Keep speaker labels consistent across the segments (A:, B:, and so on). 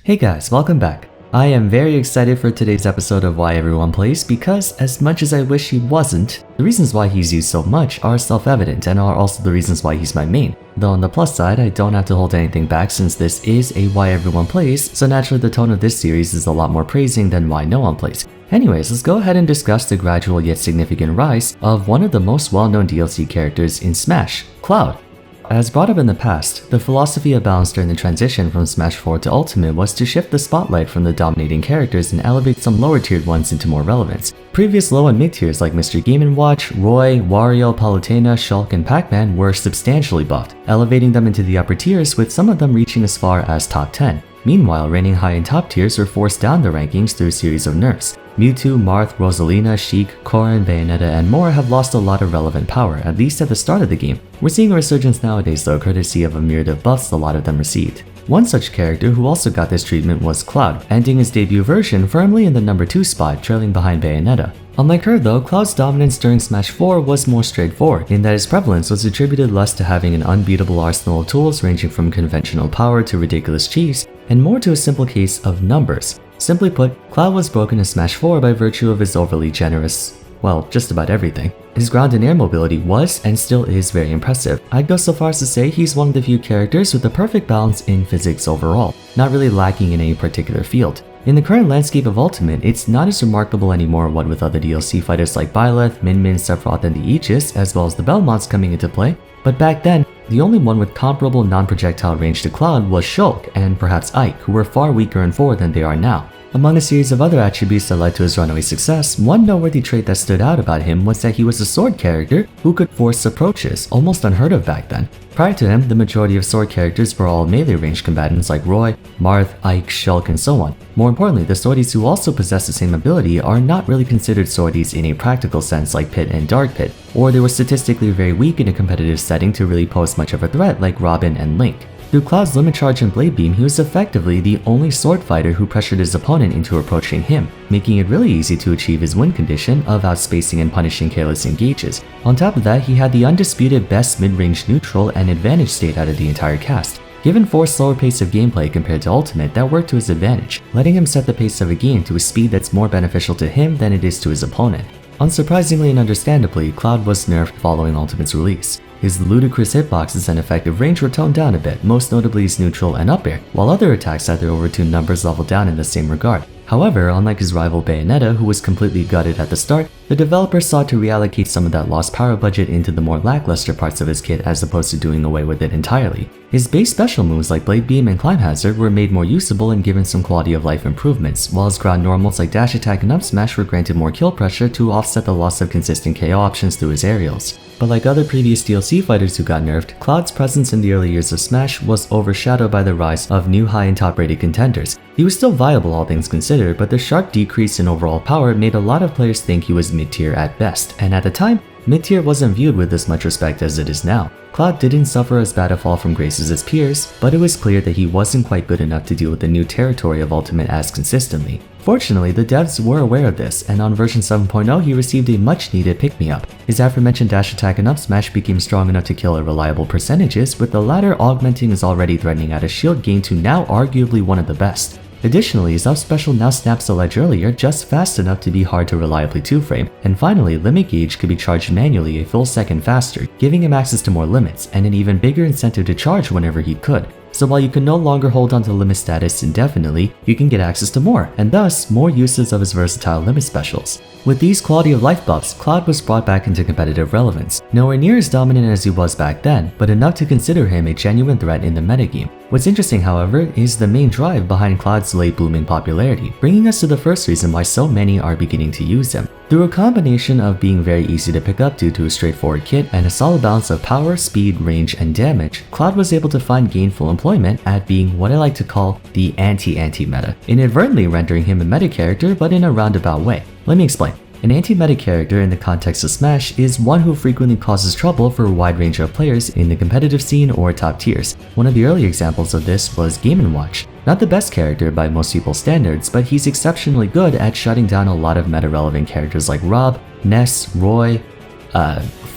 A: Hey guys, welcome back. I am very excited for today's episode of Why Everyone Plays because as much as I wish he wasn't, the reasons why he's used so much are self-evident and are also the reasons why he's my main. Though on the plus side, I don't have to hold anything back since this is a Why Everyone Plays, so naturally the tone of this series is a lot more praising than Why No One Plays. Anyways, let's go ahead and discuss the gradual yet significant rise of one of the most well-known DLC characters in Smash, Cloud. As brought up in the past, the philosophy of balance during the transition from Smash 4 to Ultimate was to shift the spotlight from the dominating characters and elevate some lower tiered ones into more relevance. Previous low and mid tiers like Mr. Game & Watch, Roy, Wario, Palutena, Shulk, and Pac-Man were substantially buffed, elevating them into the upper tiers with some of them reaching as far as top 10. Meanwhile, reigning high in top tiers were forced down the rankings through a series of nerfs. Mewtwo, Marth, Rosalina, Sheik, Corrin, Bayonetta, and more have lost a lot of relevant power, at least at the start of the game. We're seeing a resurgence nowadays though, courtesy of a myriad of buffs a lot of them received. One such character who also got this treatment was Cloud, ending his debut version firmly in the number 2 spot, trailing behind Bayonetta. Unlike her though, Cloud's dominance during Smash 4 was more straightforward, in that his prevalence was attributed less to having an unbeatable arsenal of tools ranging from conventional power to ridiculous cheese, and more to a simple case of numbers. Simply put, Cloud was broken in Smash 4 by virtue of his overly generous, well, just about everything. His ground and air mobility was and still is very impressive. I'd go so far as to say he's one of the few characters with the perfect balance in physics overall, not really lacking in any particular field. In the current landscape of Ultimate, it's not as remarkable anymore what with other DLC fighters like Byleth, Min Min, Sephiroth, and the Aegis, as well as the Belmonts coming into play, but back then, the only one with comparable non-projectile range to Cloud was Shulk and perhaps Ike, who were far weaker in 4 than they are now. Among a series of other attributes that led to his runaway success, one noteworthy trait that stood out about him was that he was a sword character who could force approaches, almost unheard of back then. Prior to him, the majority of sword characters were all melee range combatants like Roy, Marth, Ike, Shulk, and so on. More importantly, the swordies who also possess the same ability are not really considered swordies in a practical sense like Pit and Dark Pit, or they were statistically very weak in a competitive setting to really pose much of a threat like Robin and Link. Through Cloud's Limit Charge and Blade Beam, he was effectively the only sword fighter who pressured his opponent into approaching him, making it really easy to achieve his win condition of outspacing and punishing careless engages. On top of that, he had the undisputed best mid-range neutral and advantage state out of the entire cast. Given Force's slower pace of gameplay compared to Ultimate, that worked to his advantage, letting him set the pace of a game to a speed that's more beneficial to him than it is to his opponent. Unsurprisingly and understandably, Cloud was nerfed following Ultimate's release. His ludicrous hitboxes and effective range were toned down a bit, most notably his neutral and up air, while other attacks had their overtuned numbers leveled down in the same regard. However, unlike his rival Bayonetta, who was completely gutted at the start, the developer sought to reallocate some of that lost power budget into the more lackluster parts of his kit as opposed to doing away with it entirely. His base special moves like Blade Beam and Climb Hazard were made more usable and given some quality of life improvements, while his ground normals like Dash Attack and Up Smash were granted more kill pressure to offset the loss of consistent KO options through his aerials. But like other previous DLC fighters who got nerfed, Cloud's presence in the early years of Smash was overshadowed by the rise of new high and top rated contenders. He was still viable all things considered, but the sharp decrease in overall power made a lot of players think he was mid-tier at best, and at the time, mid-tier wasn't viewed with as much respect as it is now. Cloud didn't suffer as bad a fall from grace as his peers, but it was clear that he wasn't quite good enough to deal with the new territory of Ultimate as consistently. Fortunately, the devs were aware of this, and on version 7.0 he received a much-needed pick-me-up. His aforementioned dash attack and up smash became strong enough to kill at reliable percentages, with the latter augmenting his already threatening out of shield gain to now arguably one of the best. Additionally, his up special now snaps the ledge earlier just fast enough to be hard to reliably 2-frame, and finally, limit gauge could be charged manually a full second faster, giving him access to more limits, and an even bigger incentive to charge whenever he could. So while you can no longer hold onto limit status indefinitely, you can get access to more, and thus more uses of his versatile limit specials. With these quality of life buffs, Cloud was brought back into competitive relevance, nowhere near as dominant as he was back then, but enough to consider him a genuine threat in the metagame. What's interesting, however, is the main drive behind Cloud's late blooming popularity, bringing us to the first reason why so many are beginning to use him. Through a combination of being very easy to pick up due to a straightforward kit and a solid balance of power, speed, range, and damage, Cloud was able to find gainful employment at being what I like to call the anti-meta, inadvertently rendering him a meta character but in a roundabout way. Let me explain. An anti-meta character in the context of Smash is one who frequently causes trouble for a wide range of players in the competitive scene or top tiers. One of the early examples of this was Game & Watch. Not the best character by most people's standards, but he's exceptionally good at shutting down a lot of meta-relevant characters like Rob, Ness, Roy,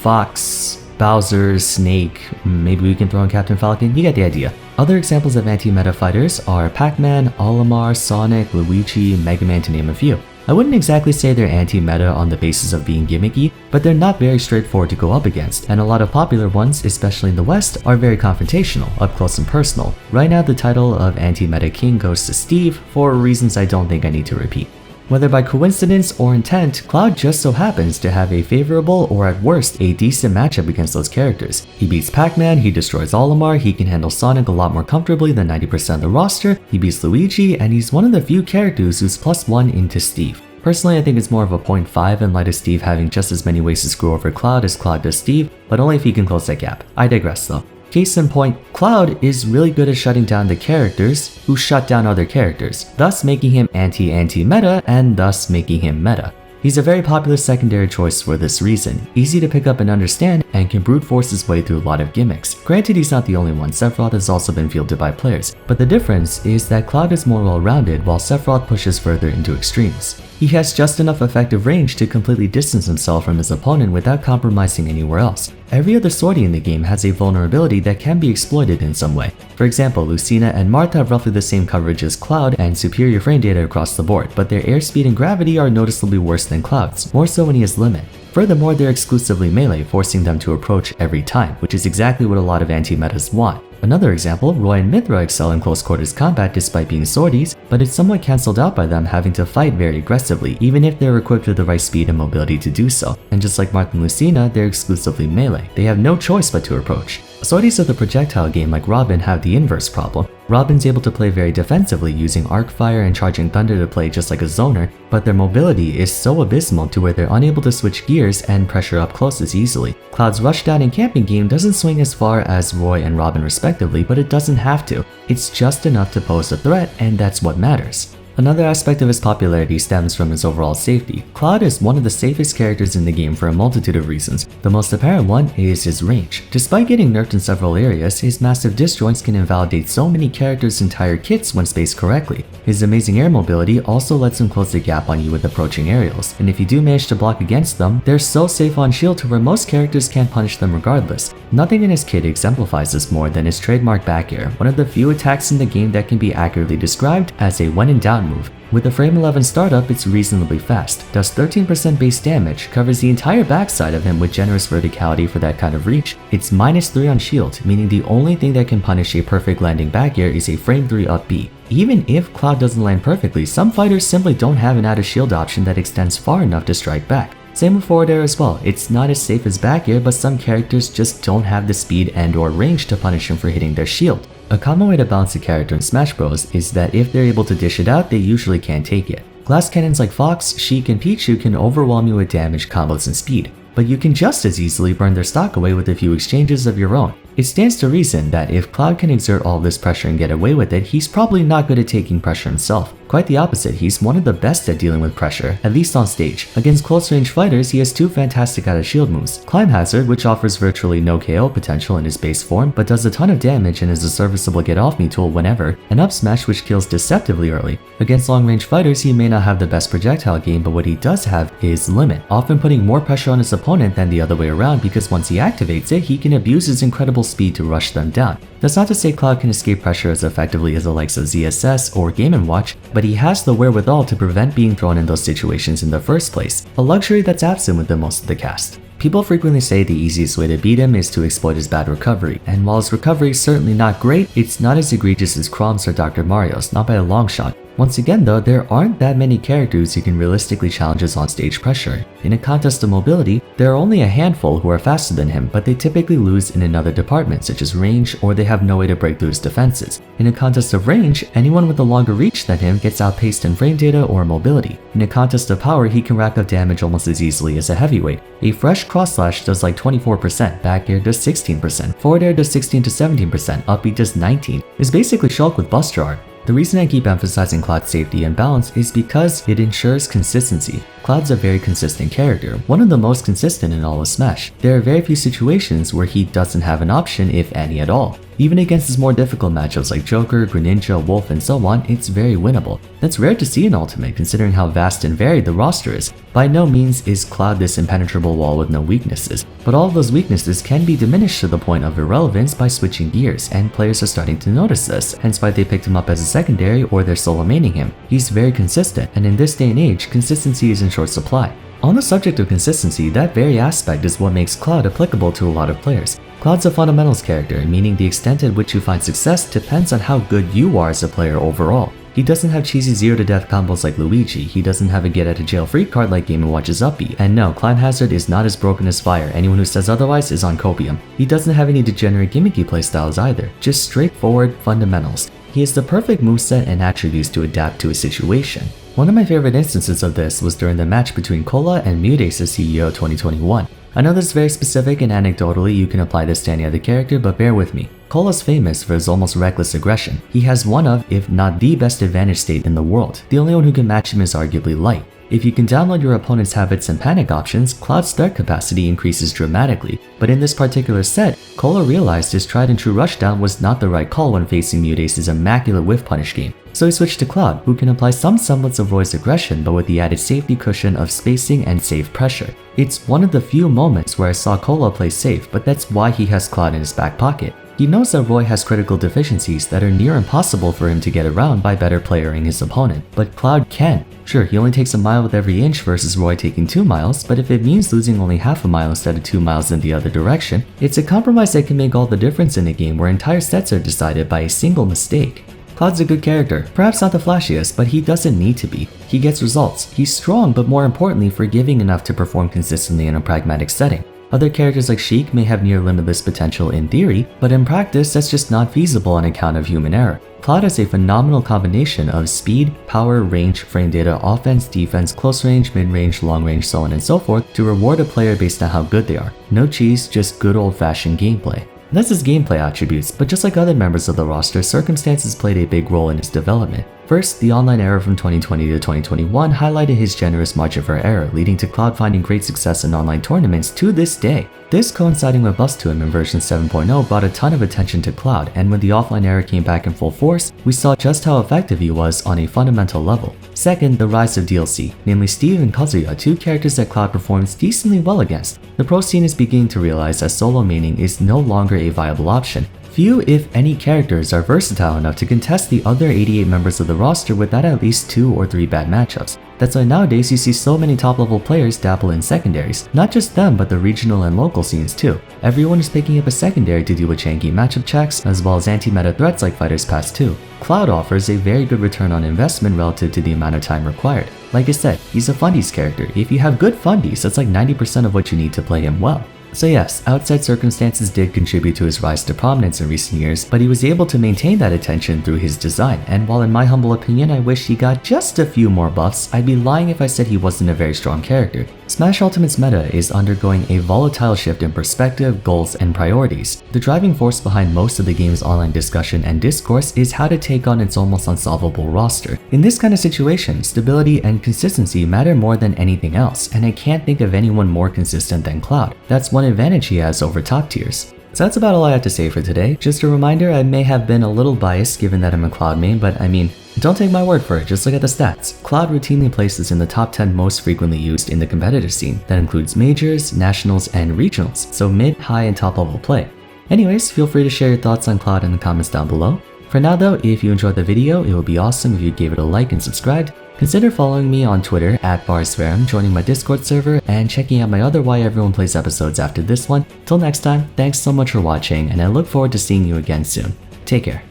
A: Fox, Bowser, Snake, maybe we can throw in Captain Falcon, you get the idea. Other examples of anti-meta fighters are Pac-Man, Olimar, Sonic, Luigi, Mega Man to name a few. I wouldn't exactly say they're anti-meta on the basis of being gimmicky, but they're not very straightforward to go up against, and a lot of popular ones, especially in the West, are very confrontational, up close and personal. Right now the title of anti-meta king goes to Steve, for reasons I don't think I need to repeat. Whether by coincidence or intent, Cloud just so happens to have a favorable or at worst a decent matchup against those characters. He beats Pac-Man, he destroys Olimar, he can handle Sonic a lot more comfortably than 90% of the roster, he beats Luigi, and he's one of the few characters who's +1 into Steve. Personally, I think it's more of a 0.5 in light of Steve having just as many ways to screw over Cloud as Cloud does Steve, but only if he can close that gap. I digress though. Case in point, Cloud is really good at shutting down the characters who shut down other characters, thus making him anti-meta and thus making him meta. He's a very popular secondary choice for this reason, easy to pick up and understand, and can brute force his way through a lot of gimmicks. Granted, he's not the only one, Sephiroth has also been fielded by players, but the difference is that Cloud is more well-rounded while Sephiroth pushes further into extremes. He has just enough effective range to completely distance himself from his opponent without compromising anywhere else. Every other sortie in the game has a vulnerability that can be exploited in some way. For example, Lucina and Martha have roughly the same coverage as Cloud and superior frame data across the board, but their airspeed and gravity are noticeably worse than Cloud's, more so when he has limit. Furthermore, they're exclusively melee, forcing them to approach every time, which is exactly what a lot of anti-metas want. Another example, Roy and Mithra excel in close quarters combat despite being sorties, but it's somewhat cancelled out by them having to fight very aggressively, even if they're equipped with the right speed and mobility to do so. And just like Marth and Lucina, they're exclusively melee. They have no choice but to approach. Sorties of the projectile game like Robin have the inverse problem. Robin's able to play very defensively using arc fire and charging thunder to play just like a zoner, but their mobility is so abysmal to where they're unable to switch gears and pressure up close as easily. Cloud's rushdown and camping game doesn't swing as far as Roy and Robin respectively, but it doesn't have to. It's just enough to pose a threat, and that's what matters. Another aspect of his popularity stems from his overall safety. Cloud is one of the safest characters in the game for a multitude of reasons. The most apparent one is his range. Despite getting nerfed in several areas, his massive disjoints can invalidate so many characters' entire kits when spaced correctly. His amazing air mobility also lets him close the gap on you with approaching aerials, and if you do manage to block against them, they're so safe on shield to where most characters can't punish them regardless. Nothing in his kit exemplifies this more than his trademark back air, one of the few attacks in the game that can be accurately described as a when in doubt move. With a frame 11 startup, it's reasonably fast, does 13% base damage, covers the entire backside of him with generous verticality for that kind of reach. It's -3 on shield, meaning the only thing that can punish a perfect landing back air is a frame 3 up B. Even if Cloud doesn't land perfectly, some fighters simply don't have an out of shield option that extends far enough to strike back. Same with forward air as well. It's not as safe as back air, but some characters just don't have the speed and or range to punish him for hitting their shield. A common way to balance a character in Smash Bros is that if they're able to dish it out, they usually can't take it. Glass cannons like Fox, Sheik, and Pichu can overwhelm you with damage, combos, and speed, but you can just as easily burn their stock away with a few exchanges of your own. It stands to reason that if Cloud can exert all this pressure and get away with it, he's probably not good at taking pressure himself. Quite the opposite, he's one of the best at dealing with pressure, at least on stage. Against close-range fighters, he has two fantastic out-of-shield moves. Climb Hazard, which offers virtually no KO potential in his base form, but does a ton of damage and is a serviceable get-off-me tool whenever, and Up Smash, which kills deceptively early. Against long-range fighters, he may not have the best projectile game, but what he does have is Limit, often putting more pressure on his opponent than the other way around because once he activates it, he can abuse his incredible speed to rush them down. That's not to say Cloud can escape pressure as effectively as the likes of ZSS or Game & Watch, but he has the wherewithal to prevent being thrown in those situations in the first place, a luxury that's absent with the most of the cast. People frequently say the easiest way to beat him is to exploit his bad recovery, and while his recovery is certainly not great, it's not as egregious as Chrome's or Dr. Mario's, not by a long shot. Once again though, there aren't that many characters who can realistically challenge his on-stage pressure. In a contest of mobility, there are only a handful who are faster than him, but they typically lose in another department such as range, or they have no way to break through his defenses. In a contest of range, anyone with a longer reach than him gets outpaced in frame data or mobility. In a contest of power, he can rack up damage almost as easily as a heavyweight. A fresh cross slash does like 24%, back air does 16%, forward air does 16 to 17%, up B does 19. It's basically Shulk with Buster Art. The reason I keep emphasizing Cloud's safety and balance is because it ensures consistency. Cloud's a very consistent character, one of the most consistent in all of Smash. There are very few situations where he doesn't have an option, if any at all. Even against his more difficult matchups like Joker, Greninja, Wolf, and so on, it's very winnable. That's rare to see in Ultimate considering how vast and varied the roster is. By no means is Cloud this impenetrable wall with no weaknesses, but all of those weaknesses can be diminished to the point of irrelevance by switching gears, and players are starting to notice this, hence why they picked him up as a secondary or they're solo maining him. He's very consistent, and in this day and age, consistency is in short supply. On the subject of consistency, that very aspect is what makes Cloud applicable to a lot of players. Cloud's a fundamentals character, meaning the extent at which you find success depends on how good you are as a player overall. He doesn't have cheesy zero to death combos like Luigi, he doesn't have a get out of jail free card like Game & Watch's Uppy, and no, Climb Hazard is not as broken as Fire, anyone who says otherwise is on copium. He doesn't have any degenerate gimmicky playstyles either, just straightforward fundamentals. He has the perfect moveset and attributes to adapt to a situation. One of my favorite instances of this was during the match between Cola and Muteace's CEO 2021. I know this is very specific and anecdotally you can apply this to any other character, but bear with me. Cola's famous for his almost reckless aggression. He has one of, if not the best advantage state in the world. The only one who can match him is arguably Light. If you can download your opponent's habits and panic options, Cloud's start capacity increases dramatically. But in this particular set, Cola realized his tried and true rushdown was not the right call when facing Muteace's immaculate whiff punish game. So he switched to Cloud, who can apply some semblance of Roy's aggression but with the added safety cushion of spacing and safe pressure. It's one of the few moments where I saw Cola play safe, but that's why he has Cloud in his back pocket. He knows that Roy has critical deficiencies that are near impossible for him to get around by better playering his opponent, but Cloud can. Sure, he only takes a mile with every inch versus Roy taking 2 miles, but if it means losing only half a mile instead of 2 miles in the other direction, it's a compromise that can make all the difference in a game where entire sets are decided by a single mistake. Cloud's a good character, perhaps not the flashiest, but he doesn't need to be. He gets results, he's strong, but more importantly forgiving enough to perform consistently in a pragmatic setting. Other characters like Sheik may have near limitless potential in theory, but in practice that's just not feasible on account of human error. Cloud has a phenomenal combination of speed, power, range, frame data, offense, defense, close range, mid-range, long range, so on and so forth to reward a player based on how good they are. No cheese, just good old-fashioned gameplay. That's his gameplay attributes, but just like other members of the roster, circumstances played a big role in his development. First, the online era from 2020 to 2021 highlighted his generous margin for error, leading to Cloud finding great success in online tournaments to this day. This coinciding with buffs to him in version 7.0 brought a ton of attention to Cloud, and when the offline era came back in full force, we saw just how effective he was on a fundamental level. Second, the rise of DLC, namely Steve and Kazuya, two characters that Cloud performs decently well against. The pro scene is beginning to realize that solo maining is no longer a viable option. Few, if any, characters are versatile enough to contest the other 88 members of the roster without at least 2 or 3 bad matchups. That's why nowadays you see so many top-level players dabble in secondaries. Not just them, but the regional and local scenes too. Everyone is picking up a secondary to deal with janky matchup checks, as well as anti-meta threats like Fighters Pass 2. Cloud offers a very good return on investment relative to the amount of time required. Like I said, he's a fundies character. If you have good fundies, that's like 90% of what you need to play him well. So yes, outside circumstances did contribute to his rise to prominence in recent years, but he was able to maintain that attention through his design, and while in my humble opinion I wish he got just a few more buffs, I'd be lying if I said he wasn't a very strong character. Smash Ultimate's meta is undergoing a volatile shift in perspective, goals, and priorities. The driving force behind most of the game's online discussion and discourse is how to take on its almost unsolvable roster. In this kind of situation, stability and consistency matter more than anything else, and I can't think of anyone more consistent than Cloud. That's one advantage he has over top tiers. So that's about all I have to say for today. Just a reminder, I may have been a little biased given that I'm a Cloud main, but I mean, don't take my word for it, just look at the stats. Cloud routinely places in the top 10 most frequently used in the competitive scene. That includes majors, nationals, and regionals, so mid, high, and top level play. Anyways, feel free to share your thoughts on Cloud in the comments down below. For now though, if you enjoyed the video, it would be awesome if you gave it a like and subscribed. Consider following me on Twitter at Vars, joining my Discord server, and checking out my other Why Everyone Plays episodes after this one. Till next time, thanks so much for watching, and I look forward to seeing you again soon. Take care.